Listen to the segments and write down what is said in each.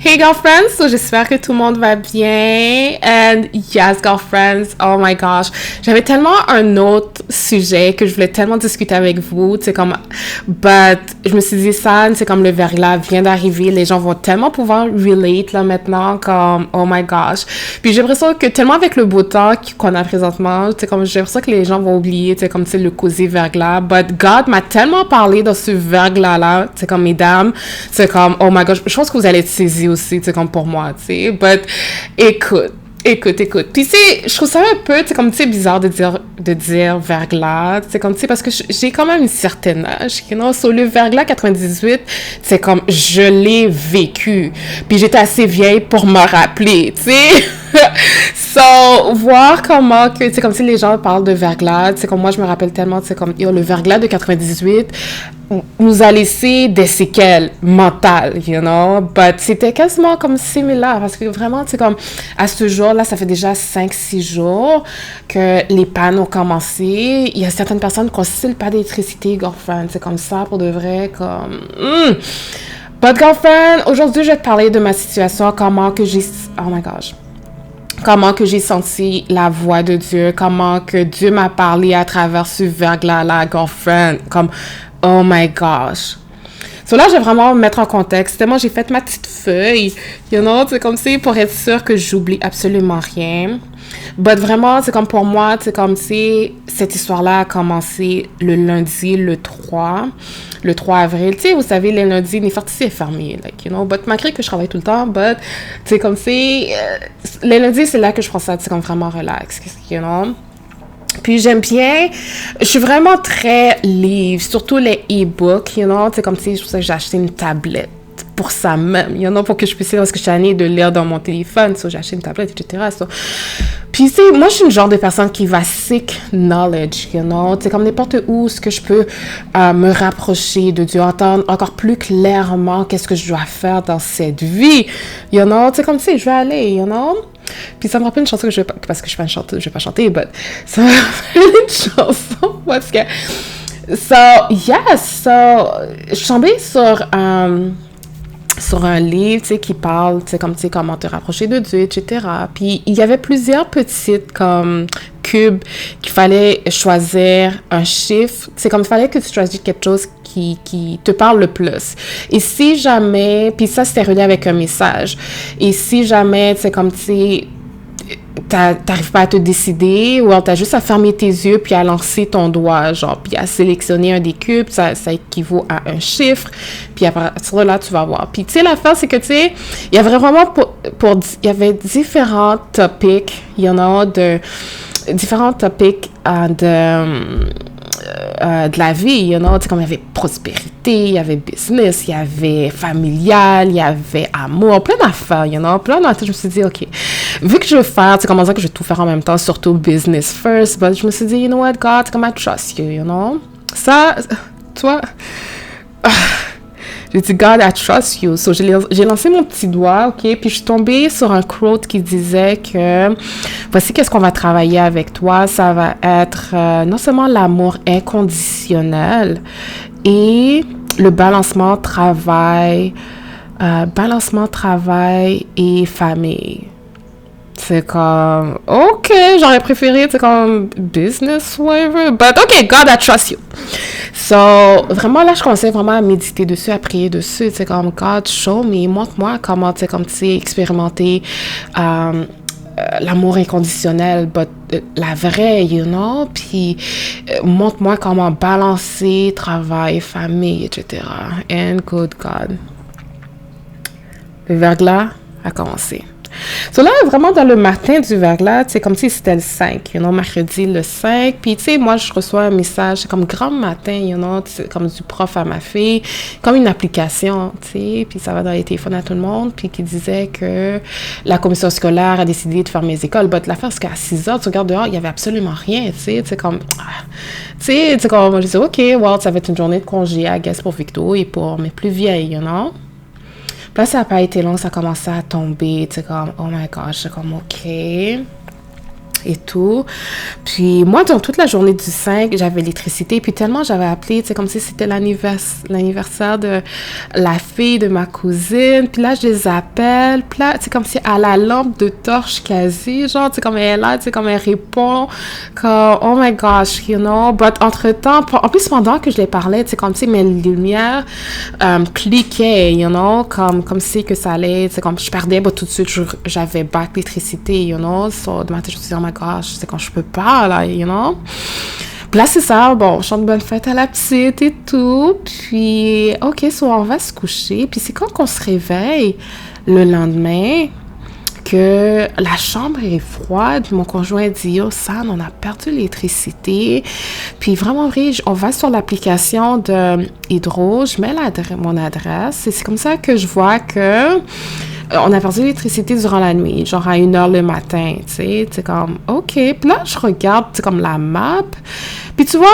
Hey girlfriends, so j'espère que tout le monde va bien. And yes girlfriends, oh my gosh, j'avais tellement un autre sujet que je voulais tellement discuter avec vous, c'est comme, but je me suis dit ça, c'est comme le verglas vient d'arriver, les gens vont tellement pouvoir relate là maintenant, comme oh my gosh. Puis j'ai l'impression que tellement avec le beau temps qu'on a présentement, c'est comme j'ai l'impression que les gens vont oublier, c'est comme c'est le cosy verglas, but God m'a tellement parlé dans ce verglas là, c'est comme mesdames, c'est comme oh my gosh, je pense que vous allez être saisis aussi, c'est comme pour moi, tu sais, but écoute. Puis je trouve ça un peu, c'est comme, tu sais, bizarre de dire verglas, c'est comme, tu sais, parce que j'ai quand même une certaine âge, you know, sur le verglas 98, c'est comme, je l'ai vécu, puis j'étais assez vieille pour me rappeler, tu sais. So, voir comment que, c'est comme si les gens parlent de verglas, c'est comme moi, je me rappelle tellement, c'est comme, yo, le verglas de 98 nous a laissé des séquelles mentales, you know, but c'était quasiment comme similaire, parce que vraiment, c'est comme, à ce jour-là, ça fait déjà 5-6 jours que les pannes ont commencé, il y a certaines personnes qui n'ont still pas d'électricité, girlfriend, c'est comme ça, pour de vrai, comme, But girlfriend, aujourd'hui, je vais te parler de ma situation, comment que j'ai senti la voix de Dieu, comment que Dieu m'a parlé à travers ce verglas-là, girlfriend, comme, oh my gosh. So là, je vais vraiment me mettre en contexte. Moi, j'ai fait ma petite feuille, you know, c'est comme si pour être sûre que j'oublie absolument rien. But vraiment, c'est comme pour moi, c'est comme si cette histoire-là a commencé le lundi, le 3 avril. Tu sais, vous savez, les lundis, Néfertiti est fermé, like, you know, but malgré que je travaille tout le temps, but, c'est comme si, les lundis, c'est là que je prends ça, c'est comme vraiment relax, you know. Puis j'aime bien, je suis vraiment très livre, surtout les e-books, you know, c'est comme si je sais que j'ai acheté une tablette pour ça même, you know, pour que je puisse lire, parce que je suis allée de lire dans mon téléphone, so j'ai acheté une tablette, etc. So. Puis tu sais, moi je suis une genre de personne qui va seek knowledge, you know, c'est comme n'importe où ce que je peux me rapprocher de Dieu, entendre encore plus clairement qu'est-ce que je dois faire dans cette vie, you know, c'est comme si je vais aller, you know. Puis ça me rappelle une chanson que je vais pas, parce que je vais pas chanter, but ça me rappelle une chanson parce que je suis tombée sur un livre, tu sais, qui parle, tu sais, comme, tu sais, comment te rapprocher de Dieu, etc. Puis il y avait plusieurs petites, comme, cubes qu'il fallait choisir un chiffre. C'est comme, il fallait que tu choisisses quelque chose qui te parle le plus. Et si jamais, puis ça, c'était relié avec un message. Et si jamais, c'est comme, tu sais, t'arrives pas à te décider, ou t'as juste à fermer tes yeux puis à lancer ton doigt, genre, puis à sélectionner un des cubes, ça équivaut à un chiffre, puis à partir de là, tu vas voir. Puis, tu sais, l'affaire, c'est que, tu sais, il y avait vraiment il y avait différents topics, il y en a différents topics de la vie, you know, tu sais, comme il y avait prospérité, il y avait business, il y avait familial, il y avait amour, plein d'affaires, you know, plein d'affaires. Je me suis dit, OK, vu que je veux faire, c'est comme ça que je vais tout faire en même temps, surtout business first, but je me suis dit, you know what, God, c'est comme I trust you, you know. Ça, toi, j'ai dit, God, I trust you. So, j'ai lancé mon petit doigt, OK? Puis, je suis tombée sur un quote qui disait que voici qu'est-ce qu'on va travailler avec toi. Ça va être non seulement l'amour inconditionnel et le balancement travail et famille. C'est comme, OK, j'aurais préféré, c'est comme business, whatever. But OK, God, I trust you. So, vraiment, là, je conseille vraiment à méditer dessus, à prier dessus. C'est comme, God, show me, montre-moi comment, tu sais, comme, tu sais, expérimenter l'amour inconditionnel, but la vraie, you know. Puis, montre-moi comment balancer travail, famille, etc. And good God. Le verglas a commencé. So là, vraiment, dans le matin du verglas, c'est comme si c'était le 5, you know, mercredi le 5. Puis, tu sais, moi, je reçois un message, c'est comme grand matin, you know, comme du prof à ma fille, comme une application, tu sais, puis ça va dans les téléphones à tout le monde, puis qui disait que la commission scolaire a décidé de fermer les écoles. But l'affaire, c'est qu'à 6 heures, tu regardes dehors, il y avait absolument rien, tu sais, comme, tu sais, comme, je dis, OK, well, ça va être une journée de congé, I guess, pour Victo et pour mes plus vieilles, you know. Puis là, ça n'a pas été long, ça a commencé à tomber, tu sais, comme, oh my gosh, c'est comme, OK. et tout. Puis moi, dans toute la journée du 5, j'avais l'électricité. Puis tellement j'avais appelé, tu sais, comme si c'était l'anniversaire de la fille de ma cousine. Puis là, je les appelle. Puis là, c'est comme si à la lampe de torche quasi, genre, tu sais, comme elle est là, tu sais, comme elle répond, comme, oh my gosh, you know. But entre-temps, en plus, pendant que je les parlais, tu sais, comme si mes lumières cliquaient, you know, comme si que ça allait, tu sais, comme je perdais, bah, tout de suite, j'avais back l'électricité, you know. So, de matin, je me suis dit, oh my gosh, c'est quand je peux pas, là, you know. Puis là, c'est ça, bon, on chante bonne fête à la petite et tout. Puis, OK, so on va se coucher. Puis c'est quand qu'on se réveille le lendemain que la chambre est froide. Mon conjoint dit, oh, Sam, on a perdu l'électricité. Puis vraiment vrai, on va sur l'application de Hydro, je mets mon adresse. Et c'est comme ça que je vois que on a perdu l'électricité durant la nuit, genre à 1h le matin, tu sais. C'est comme, OK. Puis là, je regarde, c'est comme la map. Puis tu vois,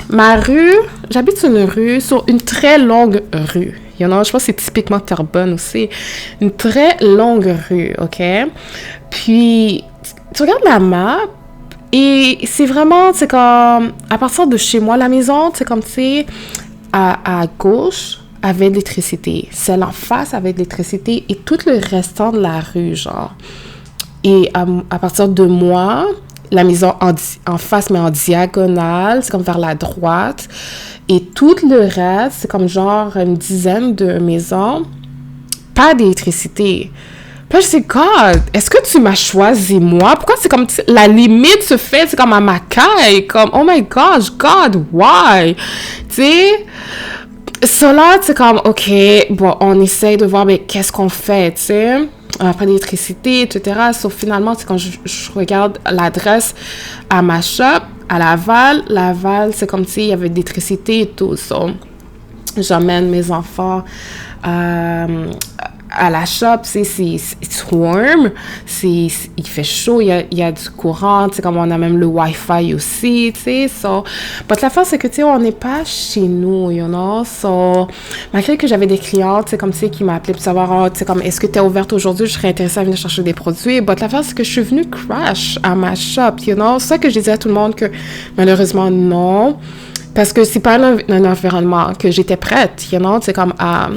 ma rue, j'habite sur une rue, sur une très longue rue. You know, je pense que c'est typiquement Terrebonne aussi. Une très longue rue, OK? Puis, tu regardes la map et c'est vraiment, c'est comme, à partir de chez moi, la maison, c'est comme, tu sais, à gauche, avait de l'électricité. Celle en face avait de l'électricité et tout le restant de la rue, genre. Et à partir de moi, la maison en face, mais en diagonale, c'est comme vers la droite. Et tout le reste, c'est comme genre une dizaine de maisons, pas d'électricité. Puis là, je dis, God, est-ce que tu m'as choisi, moi? Pourquoi c'est comme, la limite se fait, c'est comme à ma caille, comme, oh my gosh, God, why? Tu sais? Cela, c'est comme, OK, bon, on essaye de voir, mais qu'est-ce qu'on fait, tu sais? Après l'électricité, etc. Sauf finalement, c'est quand je regarde l'adresse à ma shop, à Laval, c'est comme s'il y avait de l'électricité et tout. So, j'emmène mes enfants à la shop, c'est warm, il fait chaud, il y a du courant, tu sais, comme on a même le Wi-Fi aussi, tu sais, so, but la force, c'est que, tu sais, on n'est pas chez nous, you know, so, malgré que j'avais des clients, tu sais, comme, tu sais, qui m'appelaient pour savoir, oh, tu sais, comme, est-ce que tu es ouverte aujourd'hui, je serais intéressée à venir chercher des produits, but la force, c'est que je suis venue crash à ma shop, you know, c'est ça que je disais à tout le monde que, malheureusement, non, parce que c'est pas un environnement que j'étais prête, you know, c'est comme, à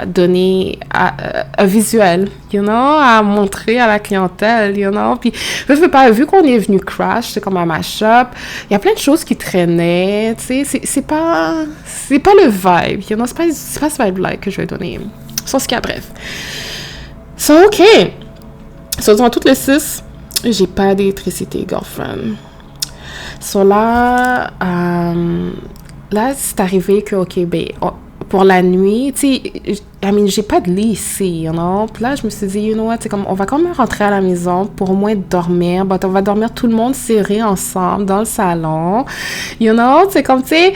donner un visuel, you know, à montrer à la clientèle, you know, puis je veux pas, vu qu'on est venu crash, c'est comme à ma shop, il y a plein de choses qui traînaient, tu sais, c'est pas le vibe, you know, c'est pas ce vibe-là que je vais donner, sans ce qu'il y a, bref. So, OK, so, dans toutes les 6, j'ai pas d'électricité, girlfriend. So, là, c'est arrivé que, OK, ben, pour la nuit, tu sais, j'ai pas de lit ici, you know. Puis là, je me suis dit, you know what, c'est comme, on va quand même rentrer à la maison pour au moins dormir. But on va dormir tout le monde serré ensemble dans le salon, you know. C'est comme, tu sais,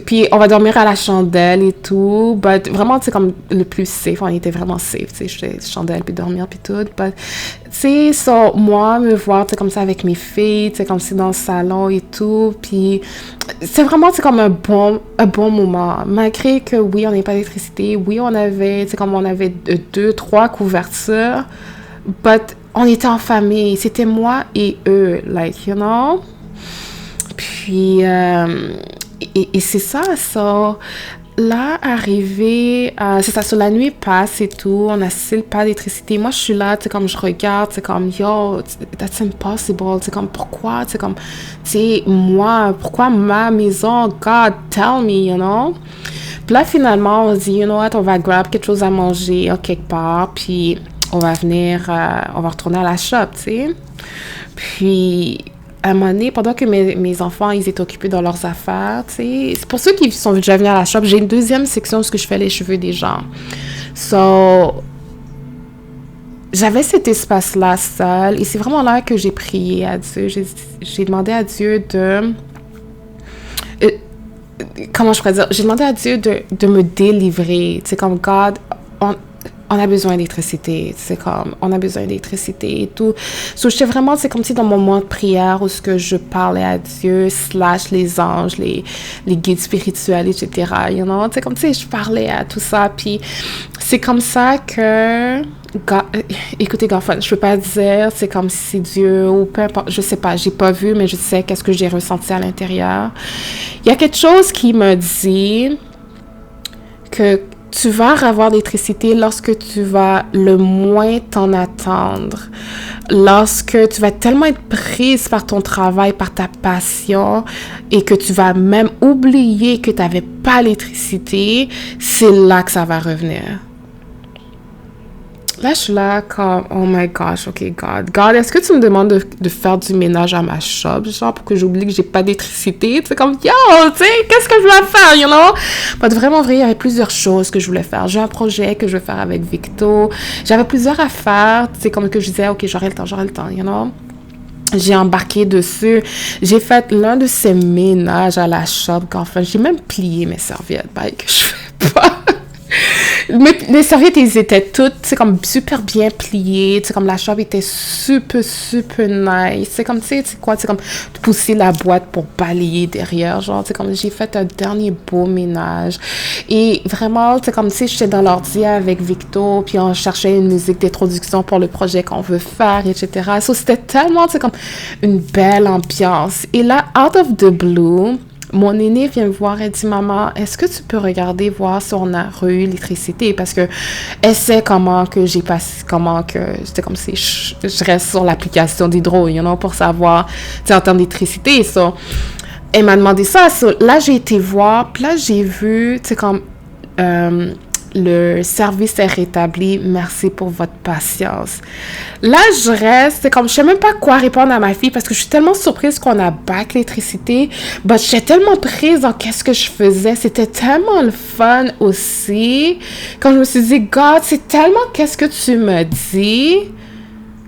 puis on va dormir à la chandelle et tout. But vraiment, c'est comme le plus safe. On était vraiment safe, tu sais, chandelle puis dormir puis tout. But, tu sais, so, moi, me voir, tu sais, comme ça avec mes filles, tu sais, comme c'est dans le salon et tout. Puis c'est vraiment, c'est comme un bon moment. Malgré que, oui, on n'avait pas d'électricité, oui, on avait, tu sais, comme on avait 2, 3 couvertures, but on était en famille. C'était moi et eux, like, you know? Puis, et c'est ça, ça. Là, arrivé, c'est ça, sur la nuit passe et tout, on a still pas d'électricité. Moi, je suis là, tu sais, comme je regarde, c'est comme, yo, that's impossible, tu sais, comme, pourquoi, tu sais, comme, tu sais, moi, pourquoi ma maison, God, tell me, you know? Puis là, finalement, on se dit, you know what, on va grab quelque chose à manger, quelque part, puis on va venir, on va retourner à la shop, tu sais. Puis, à un moment donné, pendant que mes enfants, ils étaient occupés dans leurs affaires, tu sais, c'est pour ceux qui sont déjà venus à la shop, j'ai une deuxième section où je fais les cheveux des gens. So, j'avais cet espace-là seul, et c'est vraiment là que j'ai prié à Dieu. J'ai demandé à Dieu de... comment je pourrais dire? J'ai demandé à Dieu de me délivrer. Tu sais, comme God, on a besoin d'électricité, c'est comme, on a besoin d'électricité et tout. So, j'étais vraiment, c'est comme si dans mon moment de prière où ce que je parlais à Dieu, / les anges, les guides spirituels, etc., you know, c'est comme si je parlais à tout ça, puis c'est comme ça que... Écoutez, Garfan, je peux pas dire c'est comme si c'est Dieu ou peu importe, je sais pas, j'ai pas vu, mais je sais qu'est-ce que j'ai ressenti à l'intérieur. Il y a quelque chose qui me dit que tu vas avoir l'électricité lorsque tu vas le moins t'en attendre. Lorsque tu vas tellement être prise par ton travail, par ta passion, et que tu vas même oublier que tu n'avais pas l'électricité, c'est là que ça va revenir. Là, je suis là comme, oh my gosh, ok, God, est-ce que tu me demandes de faire du ménage à ma shop, genre, pour que j'oublie que j'ai pas d'électricité? C'est comme, yo, tu sais, qu'est-ce que je dois faire, you know? Pas vraiment vrai, il y avait plusieurs choses que je voulais faire. J'ai un projet que je veux faire avec Victo. J'avais plusieurs affaires, tu sais, comme que je disais, ok, j'aurai le temps, you know? J'ai embarqué dessus. J'ai fait l'un de ces ménages à la shop, qu'enfin, j'ai même plié mes serviettes, que je fais pas. Mais les serviettes, ils étaient toutes, c'est comme super bien pliées, c'est comme la shop était super nice. C'est comme, tu sais quoi, c'est comme pousser la boîte pour balayer derrière, genre, c'est comme j'ai fait un dernier beau ménage. Et vraiment, c'est comme, tu sais, j'étais dans l'ordi avec Victo, puis on cherchait une musique d'introduction pour le projet qu'on veut faire, etc. So, c'était tellement, c'est comme une belle ambiance. Et là, out of the blue, mon aîné vient me voir et dit, maman, est-ce que tu peux regarder, voir si on a eu l'électricité? Parce que elle sait comment que j'ai passé, comment que, c'était comme si je reste sur l'application d'Hydro, you know, pour savoir, tu sais, en termes d'électricité, ça. Elle m'a demandé ça. Là, j'ai été voir, puis là, j'ai vu, tu sais, comme, le service est rétabli, merci pour votre patience. Là, je reste, c'est comme, je sais même pas quoi répondre à ma fille parce que je suis tellement surprise qu'on a back l'électricité, but j'étais tellement prise dans qu'est-ce que je faisais, c'était tellement le fun aussi, quand je me suis dit, God, c'est tellement qu'est-ce que tu me dis,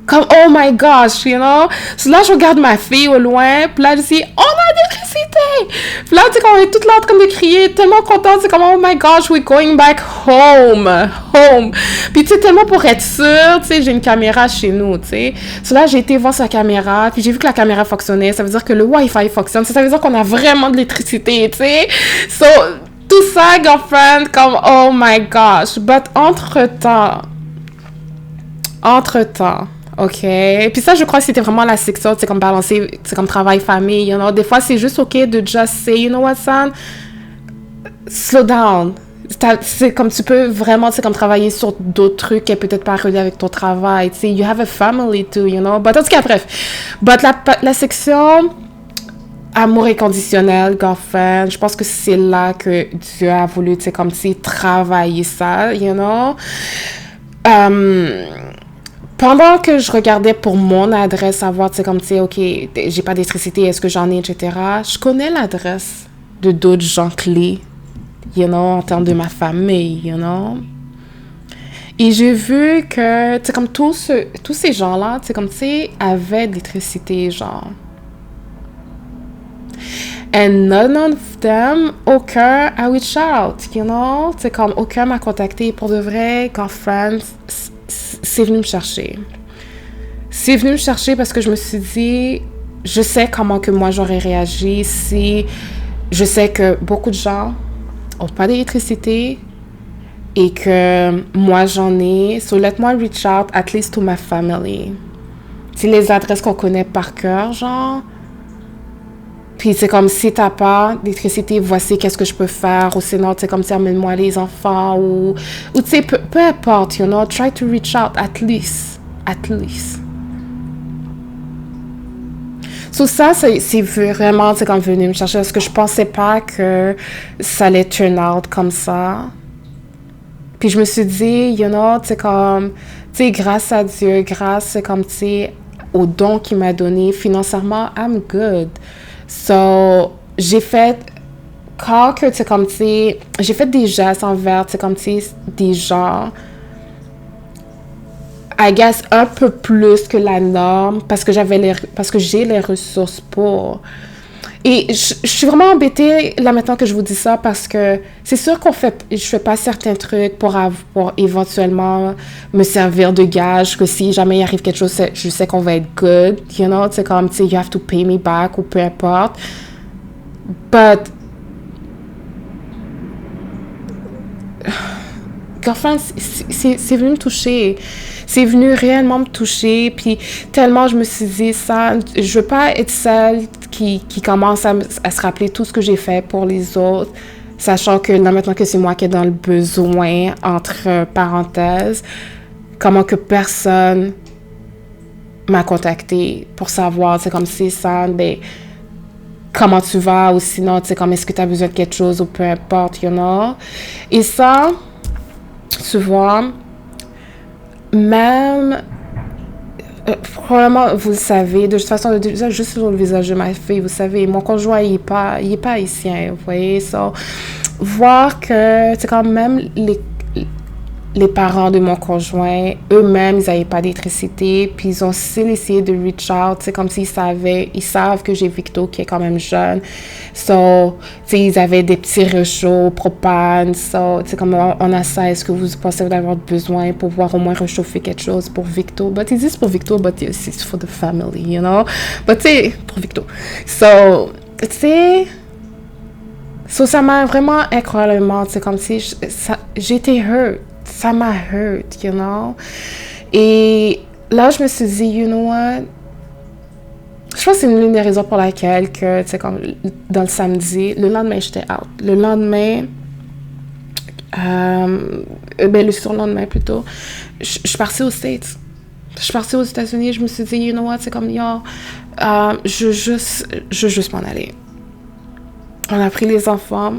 comme, oh my gosh, you know. So là, je regarde ma fille au loin, puis là, je dis, on a l'électricité! Puis là, tu sais, quand on est toutes là en train de crier, tellement contente, c'est comme, oh my gosh, we're going back home. Puis tu sais, tellement pour être sûre, tu sais, j'ai une caméra chez nous, tu sais. So là, j'ai été voir sa caméra, puis j'ai vu que la caméra fonctionnait, ça veut dire que le Wi-Fi fonctionne, ça veut dire qu'on a vraiment de l'électricité, tu sais. So, tout ça, girlfriend, comme, oh my gosh. But entre-temps, OK. Puis ça, je crois que c'était vraiment la section, c'est comme balancer, c'est comme travail-famille, you know. Des fois, c'est juste OK de just say, you know what, son? Slow down. C'est comme tu peux vraiment, c'est comme travailler sur d'autres trucs qui est peut-être pas reliés avec ton travail, tu sais. You have a family too, you know. But en tout cas, bref. But la section amour inconditionnel, girlfriend, je pense que c'est là que Dieu a voulu, tu sais, comme, tu sais, travailler ça, you know. Pendant que je regardais pour mon adresse, savoir, tu sais, comme, tu sais, OK, j'ai pas d'électricité, est-ce que j'en ai, etc., je connais l'adresse de d'autres gens clés, you know, en termes de ma famille, you know. Et j'ai vu que, tu sais, comme tous ces gens-là, tu sais, comme, tu sais, avaient de l'électricité, genre. And none of them, aucun a reached out, you know. Tu sais, comme, aucun m'a contacté. Pour de vrai, girlfriend, c'est venu me chercher. C'est venu me chercher parce que je me suis dit, je sais comment que moi j'aurais réagi si je sais que beaucoup de gens n'ont pas d'électricité et que moi j'en ai. So let me reach out at least to my family. C'est les adresses qu'on connaît par cœur, genre. Puis c'est comme si t'as pas d'électricité, voici qu'est-ce que je peux faire. Ou sinon, c'est comme si amène-moi les enfants. Ou tu sais, peu importe, you know. Try to reach out at least. So ça, c'est vraiment, c'est comme venu me chercher. Parce que je pensais pas que ça allait turn out comme ça. Puis je me suis dit, you know, c'est comme, tu sais, grâce à Dieu, grâce, c'est comme, tu sais, au don qu'il m'a donné, financièrement, I'm good. So, j'ai fait, quand que, tu sais, comme, tu sais, j'ai fait des gestes envers, tu sais, comme, tu sais, des gens, I guess, un peu plus que la norme, parce que j'ai les ressources pour. Et je suis vraiment embêtée, là, maintenant que je vous dis ça, parce que c'est sûr je fais pas certains trucs pour éventuellement me servir de gage, que si jamais il arrive quelque chose, je sais qu'on va être good, you know, c'est comme, tu sais, you have to pay me back, ou peu importe. But, girlfriend, c'est venu me toucher. C'est venu réellement me toucher. Puis tellement je me suis dit, ça, je veux pas être celle qui commence à se rappeler tout ce que j'ai fait pour les autres, sachant que là, maintenant que c'est moi qui est dans le besoin, entre parenthèses, comment que personne m'a contacté pour savoir, c'est comme si ça, ben, comment tu vas, ou sinon, tu sais, comme est-ce que tu as besoin de quelque chose, ou peu importe, you know. Et ça, tu vois, même, probablement, vous le savez, de toute façon, déjà, juste sur le visage de ma fille, vous savez, mon conjoint, il est pas haïtien, vous voyez, so, voir que, c'est quand même les parents de mon conjoint, eux-mêmes, ils n'avaient pas d'électricité, puis ils ont essayé de reach out, c'est comme s'ils savent que j'ai Victo qui est quand même jeune, so, tu sais, ils avaient des petits réchauds, propane, so, tu sais, comme on a ça, est-ce que vous pensez d'avoir besoin pour pouvoir au moins réchauffer quelque chose pour Victo, but ils disent pour Victo, but it's for the family, you know, but tu sais, pour Victo, so, tu sais, so, ça m'a vraiment incroyablement, c'est comme si j'étais hurt. Ça m'a hurt, you know. Et là, je me suis dit, you know what? Je pense que c'est l'une des raisons pour laquelle, que, tu sais, comme dans le samedi, le lendemain, j'étais out. Le lendemain, le surlendemain plutôt, je suis partie aux States. Je suis partie aux États-Unis, je me suis dit, you know what? C'est comme, je veux juste m'en aller. On a pris les enfants.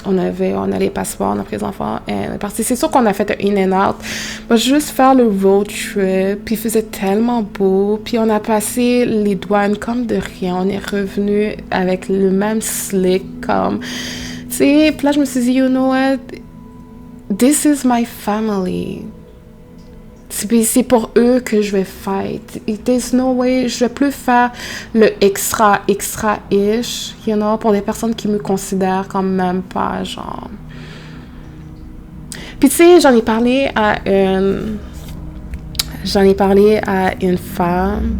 On a les passeports, on a pris les enfants et on est parti. C'est sûr qu'on a fait un in and out. Mais juste faire le road trip, puis il faisait tellement beau. Puis on a passé les douanes comme de rien. On est revenu avec le même slick comme... Tu sais, puis là, je me suis dit, you know what? This is my family. C'est pour eux que je vais fight. There's no way, je vais plus faire le extra-ish, you know, pour des personnes qui me considèrent comme même pas, genre. Puis tu sais, j'en ai parlé à une femme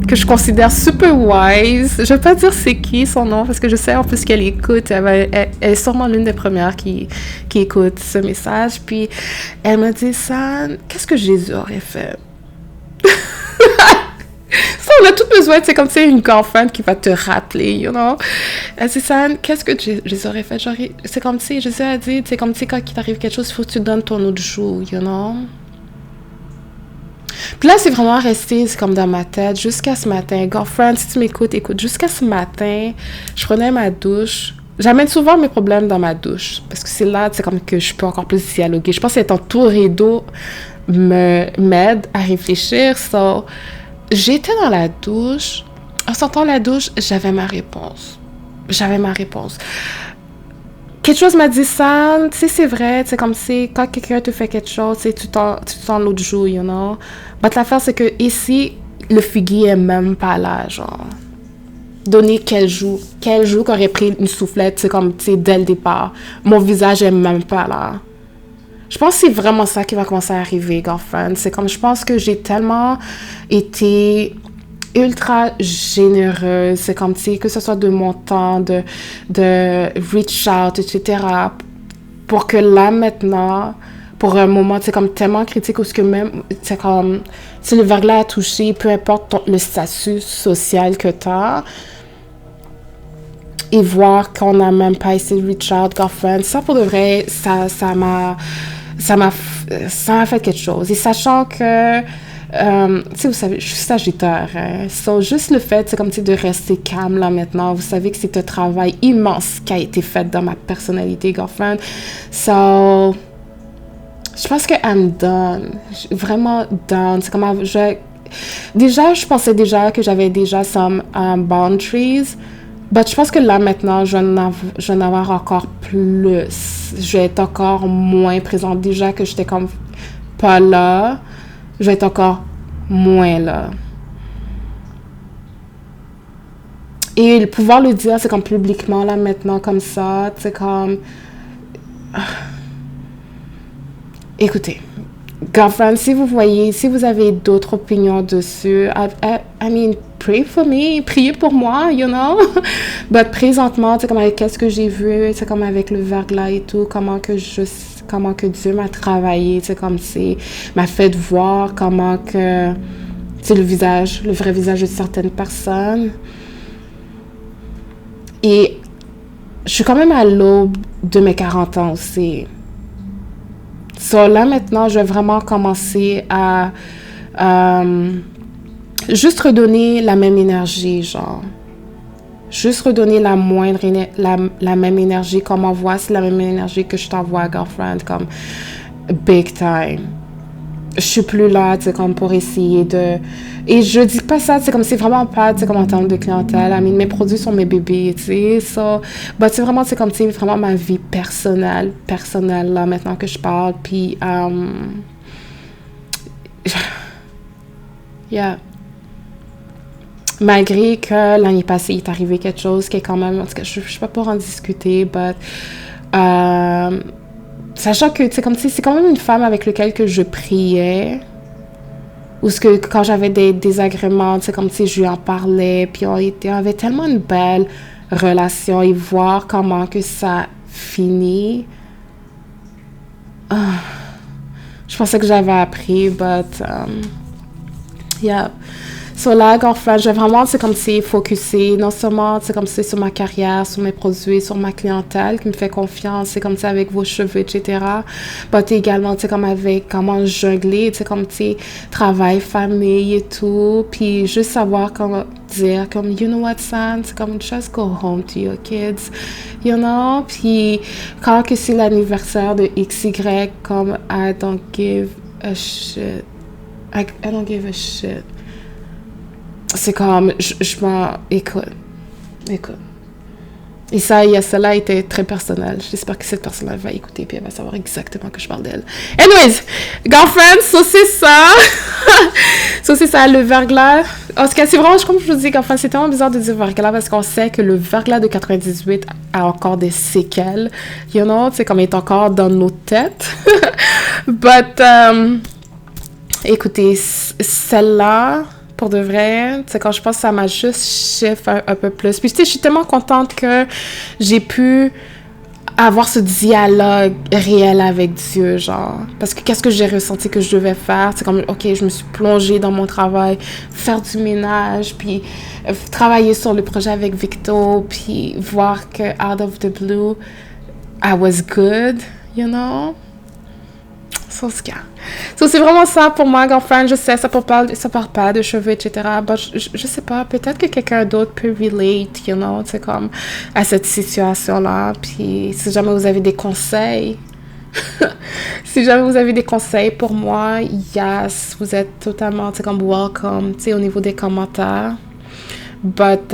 que je considère super wise. Je vais pas dire c'est qui son nom, parce que je sais en plus qu'elle écoute. Elle est sûrement l'une des premières qui écoute ce message. Puis elle m'a dit, San, qu'est-ce que Jésus aurait fait? Ça, on a tout besoin, c'est comme, tu sais, une girlfriend qui va te rappeler, you know. Elle dit, San, qu'est-ce que Jésus aurait fait? Genre, c'est comme, tu sais, Jésus a dit, c'est comme, tu sais, quand il t'arrive quelque chose, il faut que tu donnes ton autre joue, you know. Puis là, c'est vraiment resté, c'est comme dans ma tête, jusqu'à ce matin. Girlfriend, si tu m'écoutes, écoute, jusqu'à ce matin, je prenais ma douche. J'amène souvent mes problèmes dans ma douche, parce que c'est là, c'est comme que je peux encore plus dialoguer. Je pense que être entourée d'eau m'aide à réfléchir. So, j'étais dans la douche. En sortant de la douche, j'avais ma réponse. Quelque chose m'a dit ça, tu sais, c'est vrai, c'est comme si quand quelqu'un te fait quelque chose, tu sens l'autre jour, you know. Mais l'affaire, c'est que ici, le figuier est même pas là, genre. Donner quel jour qu'aurait pris une soufflette, c'est comme, tu sais, dès le départ. Mon visage est même pas là. Je pense que c'est vraiment ça qui va commencer à arriver, girlfriend. C'est comme, je pense que j'ai tellement été ultra généreuse, c'est comme, tu sais, que ce soit de mon temps, de reach out, etc., pour que là, maintenant, pour un moment, c'est comme tellement critique, parce que même, c'est comme, si le verglas a touché, peu importe le statut social que t'as, et voir qu'on n'a même pas essayé de reach out, girlfriend, ça, pour de vrai, ça m'a fait quelque chose. Et sachant que, tu sais, vous savez, je suis sagittaire, hein. So, juste le fait, c'est comme, tu sais, de rester calme, là, maintenant. Vous savez que c'est un travail immense qui a été fait dans ma personnalité, girlfriend. So, je pense que I'm done. Vraiment done. C'est comme, déjà, je pensais déjà que j'avais déjà some boundaries. Mais je pense que là, maintenant, je vais en avoir encore plus. Je vais être encore moins présente. Déjà que j'étais comme pas là, je vais être encore moins là. Et pouvoir le dire, c'est comme publiquement, là, maintenant, comme ça, c'est comme... Écoutez, girlfriend, si vous avez d'autres opinions dessus, I mean, pray for me, priez pour moi, you know. But présentement, c'est comme avec qu'est-ce que j'ai vu, c'est comme avec le verglas et tout, comment comment que Dieu m'a travaillé, tu sais, comme c'est, m'a fait voir comment que, tu sais, le vrai visage de certaines personnes. Et je suis quand même à l'aube de mes 40 ans aussi. So, là, maintenant, je vais vraiment commencer à juste redonner la même énergie, genre. Juste redonner la même énergie qu'on m'envoie, c'est la même énergie que je t'envoie, girlfriend, comme big time. Je suis plus là, tu sais, comme pour essayer de... Et je dis pas ça, tu sais, comme c'est vraiment pas, tu sais, comme en termes de clientèle. I mean, mes produits sont mes bébés, tu sais, ça. But c'est vraiment, c'est comme, tu sais, vraiment ma vie personnelle, là, maintenant que je parle. Puis, yeah. Malgré que l'année passée, il est arrivé quelque chose qui est quand même... En tout cas, je ne peux pas en discuter, but... sachant que, tu sais, comme, tu sais, c'est quand même une femme avec laquelle que je priais. Ou ce que, quand j'avais des désagréments, tu sais, comme, tu sais, je lui en parlais. Puis on avait tellement une belle relation. Et voir comment que ça finit... je pensais que j'avais appris, but... yeah. So là, girlfriend, je vais vraiment, c'est comme si focusser, non seulement, c'est comme si sur ma carrière, sur mes produits, sur ma clientèle qui me fait confiance, c'est comme ça avec vos cheveux, etc. Mais également, c'est comme avec comment jongler, c'est comme, tu sais, travail, famille et tout. Puis juste savoir comment dire, comme, you know what, son, c'est comme, just go home to your kids, you know? Puis quand que c'est l'anniversaire de XY, comme, I don't give a shit. I don't give a shit. C'est comme, je m'en... Écoute. Et celle-là a été très personnelle. J'espère que cette personne-là va écouter puis elle va savoir exactement que je parle d'elle. Anyways, girlfriend, ça c'est ça. Ça c'est ça, le verglas. En tout cas, c'est vraiment, comme je vous dis, girlfriend, c'est tellement bizarre de dire verglas parce qu'on sait que le verglas de 98 a encore des séquelles. You know, tu sais, comme il est encore dans nos têtes. But, écoutez, celle-là... Pour de vrai, c'est quand je pense que ça m'a juste shift un peu plus. Puis tu sais, je suis tellement contente que j'ai pu avoir ce dialogue réel avec Dieu, genre. Parce que qu'est-ce que j'ai ressenti que je devais faire? C'est comme, OK, je me suis plongée dans mon travail, faire du ménage, puis travailler sur le projet avec Victo, puis voir que out of the blue, I was good, you know? So, c'est vraiment ça pour moi, girlfriend. Je sais, ça parle pas de cheveux, etc. But je sais pas, peut-être que quelqu'un d'autre peut relate, you know, c'est comme à cette situation-là. Puis si jamais vous avez des conseils, si jamais vous avez des conseils pour moi, yes, vous êtes totalement, c'est comme welcome, tu sais, au niveau des commentaires. But,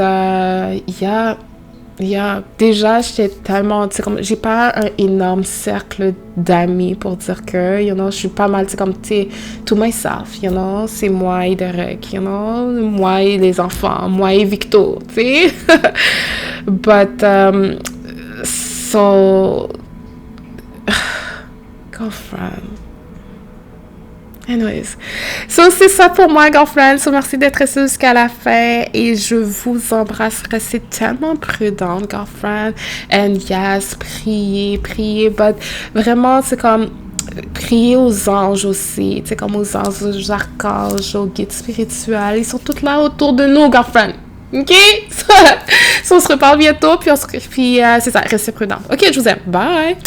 déjà, j'étais tellement, tu sais, comme, j'ai pas un énorme cercle d'amis pour dire que, you know, je suis pas mal, tu sais, comme, tu sais, to myself, you know, c'est moi et Derek, you know, moi et les enfants, moi et Victo, tu sais. But, so, girlfriend. Anyways, so c'est ça pour moi, girlfriend. So merci d'être restée jusqu'à la fin et je vous embrasse. Restez tellement prudente, girlfriend. And yes, priez, but vraiment, c'est comme prier aux anges aussi, tu sais, comme aux anges, aux archanges, aux guides spirituels. Ils sont tous là autour de nous, girlfriend. OK? So, on se reparle bientôt, puis c'est ça, restez prudente. OK, je vous aime. Bye!